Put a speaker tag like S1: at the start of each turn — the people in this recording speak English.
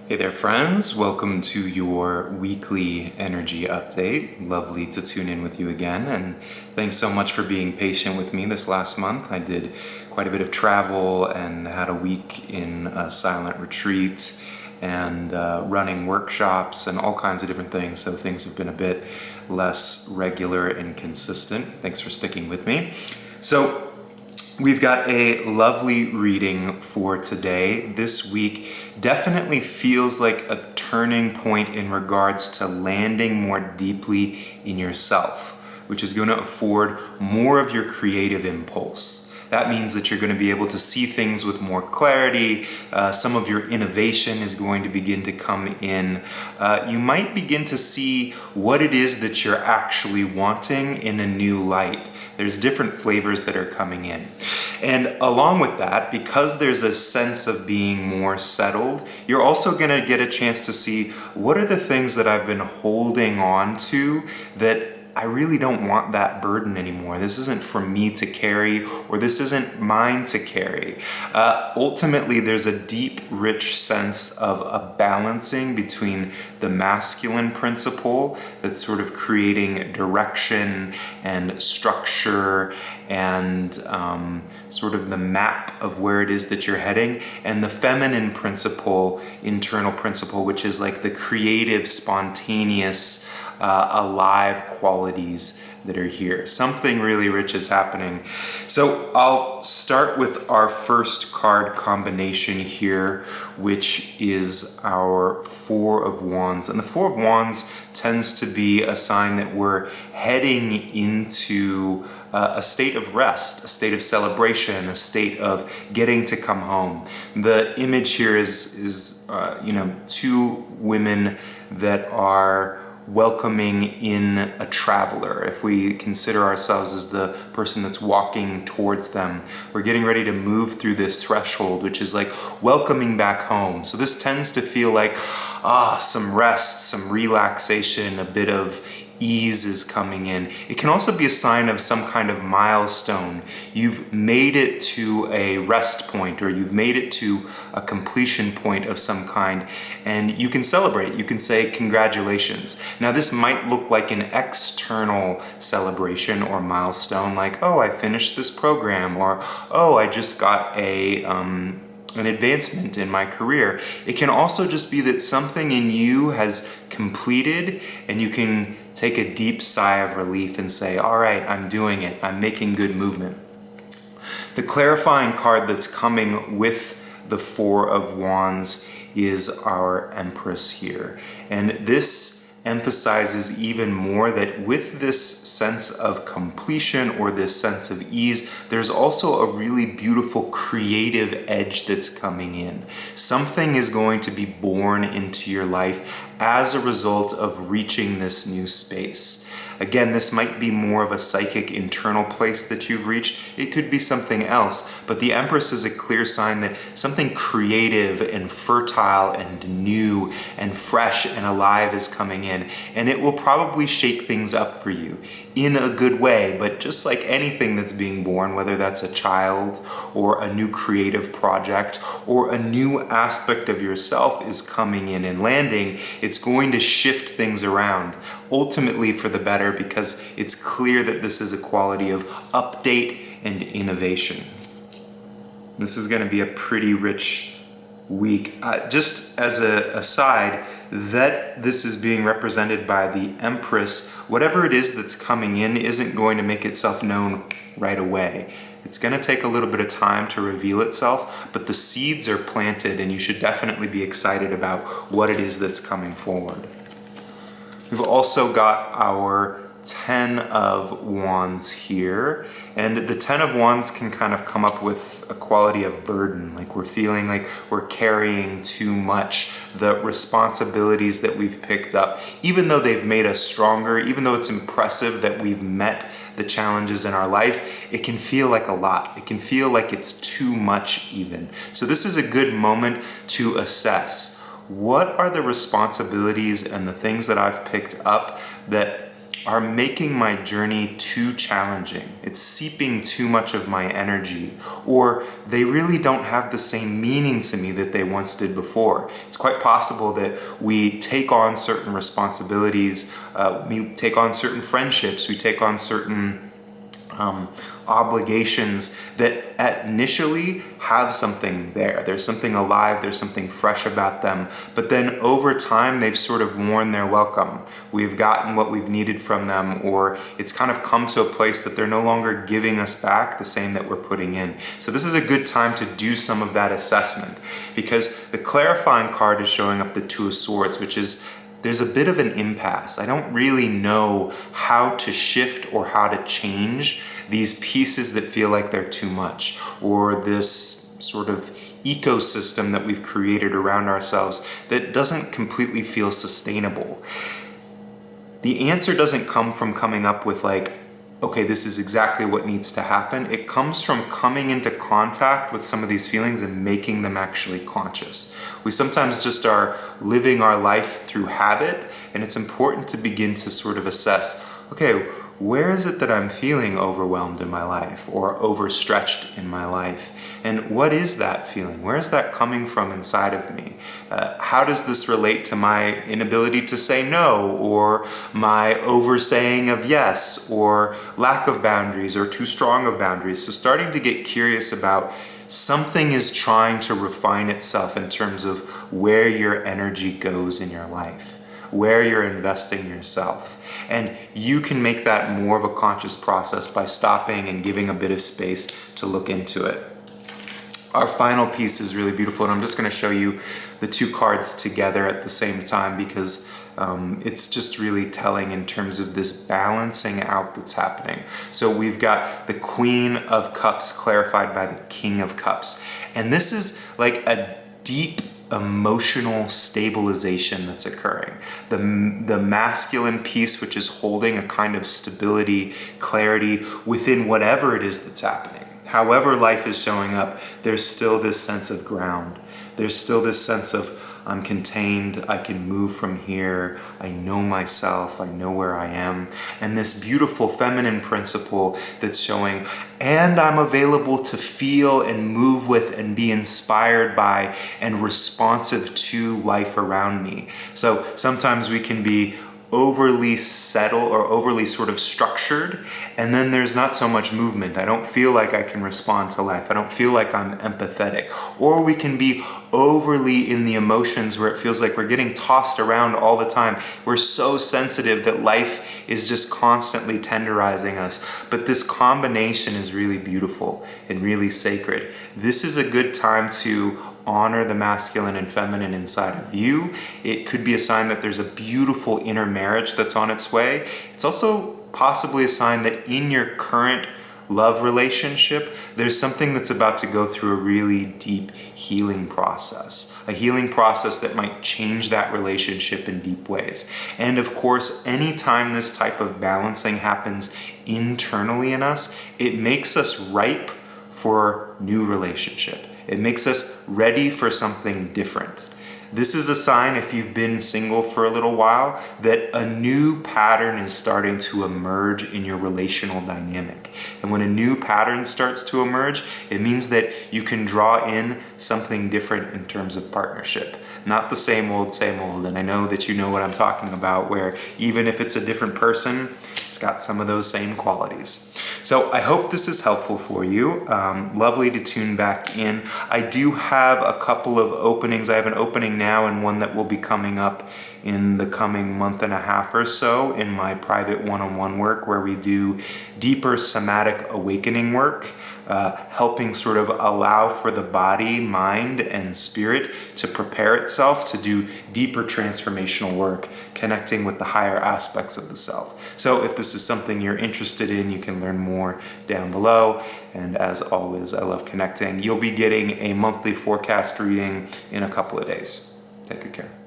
S1: Hey there, friends. Welcome to your weekly energy update. Lovely to tune in with you again. And thanks so much for being patient with me this last month. I did quite a bit of travel and had a week in a silent retreat and running workshops and all kinds of different things. So things have been a bit less regular and consistent. Thanks for sticking with me. So, we've got a lovely reading for today. This week definitely feels like a turning point in regards to landing more deeply in yourself, which is going to afford more of your creative impulse. That means that you're going to be able to see things with more clarity. Some of your innovation is going to begin to come in. You might begin to see what it is that you're actually wanting in a new light. There's different flavors that are coming in. And along with that, because there's a sense of being more settled, you're also going to get a chance to see what are the things that I've been holding on to that I really don't want that burden anymore. This isn't for me to carry, or this isn't mine to carry. Ultimately, there's a deep, rich sense of a balancing between the masculine principle that's sort of creating direction and structure and sort of the map of where it is that you're heading, and the feminine principle, internal principle, which is like the creative, spontaneous, alive qualities that are here. Something really rich is happening. So I'll start with our first card combination here, which is our Four of Wands. And the Four of Wands tends to be a sign that we're heading into a state of rest, a state of celebration, a state of getting to come home. The image here is two women that are welcoming in a traveler. If we consider ourselves as the person that's walking towards them, we're getting ready to move through this threshold, which is like welcoming back home. So this tends to feel like some rest, some relaxation, a bit of ease is coming in. It can also be a sign of some kind of milestone. You've made it to a rest point, or you've made it to a completion point of some kind, and you can celebrate. You can say congratulations. Now this might look like an external celebration or milestone, like, oh, I finished this program, or oh, I just got an advancement in my career. It can also just be that something in you has completed, and you can take a deep sigh of relief and say, all right, I'm doing it. I'm making good movement. The clarifying card that's coming with the Four of Wands is our Empress here. And this emphasizes even more that with this sense of completion or this sense of ease, there's also a really beautiful creative edge that's coming in. Something is going to be born into your life as a result of reaching this new space. Again, this might be more of a psychic internal place that you've reached. It could be something else, but the Empress is a clear sign that something creative and fertile and new and fresh and alive is coming in, and it will probably shake things up for you in a good way. But just like anything that's being born, whether that's a child or a new creative project or a new aspect of yourself is coming in and landing, it's going to shift things around, ultimately for the better, because it's clear that this is a quality of update and innovation. This is going to be a pretty rich week. Just as an aside, that this is being represented by the Empress, whatever it is that's coming in isn't going to make itself known right away. It's going to take a little bit of time to reveal itself, but the seeds are planted, and you should definitely be excited about what it is that's coming forward. We've also got our Ten of Wands here, and the Ten of Wands can kind of come up with a quality of burden, like we're feeling like we're carrying too much. The responsibilities that we've picked up, even though they've made us stronger, even though it's impressive that we've met the challenges in our life, it can feel like a lot. It can feel like it's too much even. So this is a good moment to assess, what are the responsibilities and the things that I've picked up that are making my journey too challenging. It's seeping too much of my energy, or they really don't have the same meaning to me that they once did before. It's quite possible that we take on certain responsibilities, we take on certain friendships, we take on certain obligations that initially have something there. There's something alive, there's something fresh about them, but then over time they've sort of worn their welcome. We've gotten what we've needed from them, or it's kind of come to a place that they're no longer giving us back the same that we're putting in. So this is a good time to do some of that assessment, because the clarifying card is showing up the Two of Swords, which is there's a bit of an impasse. I don't really know how to shift or how to change these pieces that feel like they're too much, or this sort of ecosystem that we've created around ourselves that doesn't completely feel sustainable. The answer doesn't come from coming up with like, okay, this is exactly what needs to happen. It comes from coming into contact with some of these feelings and making them actually conscious. We sometimes just are living our life through habit, and it's important to begin to sort of assess, okay, where is it that I'm feeling overwhelmed in my life or overstretched in my life? And what is that feeling? Where is that coming from inside of me? How does this relate to my inability to say no, or my oversaying of yes, or lack of boundaries, or too strong of boundaries? So starting to get curious about something is trying to refine itself in terms of where your energy goes in your life, where you're investing yourself. And you can make that more of a conscious process by stopping and giving a bit of space to look into it. Our final piece is really beautiful, and I'm just going to show you the two cards together at the same time because it's just really telling in terms of this balancing out that's happening. So we've got the Queen of Cups clarified by the King of Cups. And this is like a deep emotional stabilization that's occurring. The masculine piece, which is holding a kind of stability, clarity within whatever it is that's happening. However life is showing up, there's still this sense of ground. There's still this sense of I'm contained, I can move from here, I know myself, I know where I am. And this beautiful feminine principle that's showing, and I'm available to feel and move with and be inspired by and responsive to life around me. So sometimes we can be overly settled or overly sort of structured, and then there's not so much movement. I don't feel like I can respond to life. I don't feel like I'm empathetic. Or we can be overly in the emotions where it feels like we're getting tossed around all the time. We're so sensitive that life is just constantly tenderizing us. But this combination is really beautiful and really sacred. This is a good time to honor the masculine and feminine inside of you. It could be a sign that there's a beautiful inner marriage that's on its way. It's also possibly a sign that in your current love relationship, there's something that's about to go through a really deep healing process. A healing process that might change that relationship in deep ways. And of course, anytime this type of balancing happens internally in us, it makes us ripe for new relationship. It makes us ready for something different. This is a sign, if you've been single for a little while, that a new pattern is starting to emerge in your relational dynamic. And when a new pattern starts to emerge, it means that you can draw in something different in terms of partnership. Not the same old, and I know that you know what I'm talking about, where even if it's a different person, it's got some of those same qualities. So I hope this is helpful for you. Lovely to tune back in. I do have a couple of openings. I have an opening now and one that will be coming up in the coming month and a half or so in my private one-on-one work, where we do deeper somatic awakening work, helping sort of allow for the body, mind, and spirit to prepare itself to do deeper transformational work, connecting with the higher aspects of the self. So if this is something you're interested in, you can learn more down below. And as always, I love connecting. You'll be getting a monthly forecast reading in a couple of days. Take good care.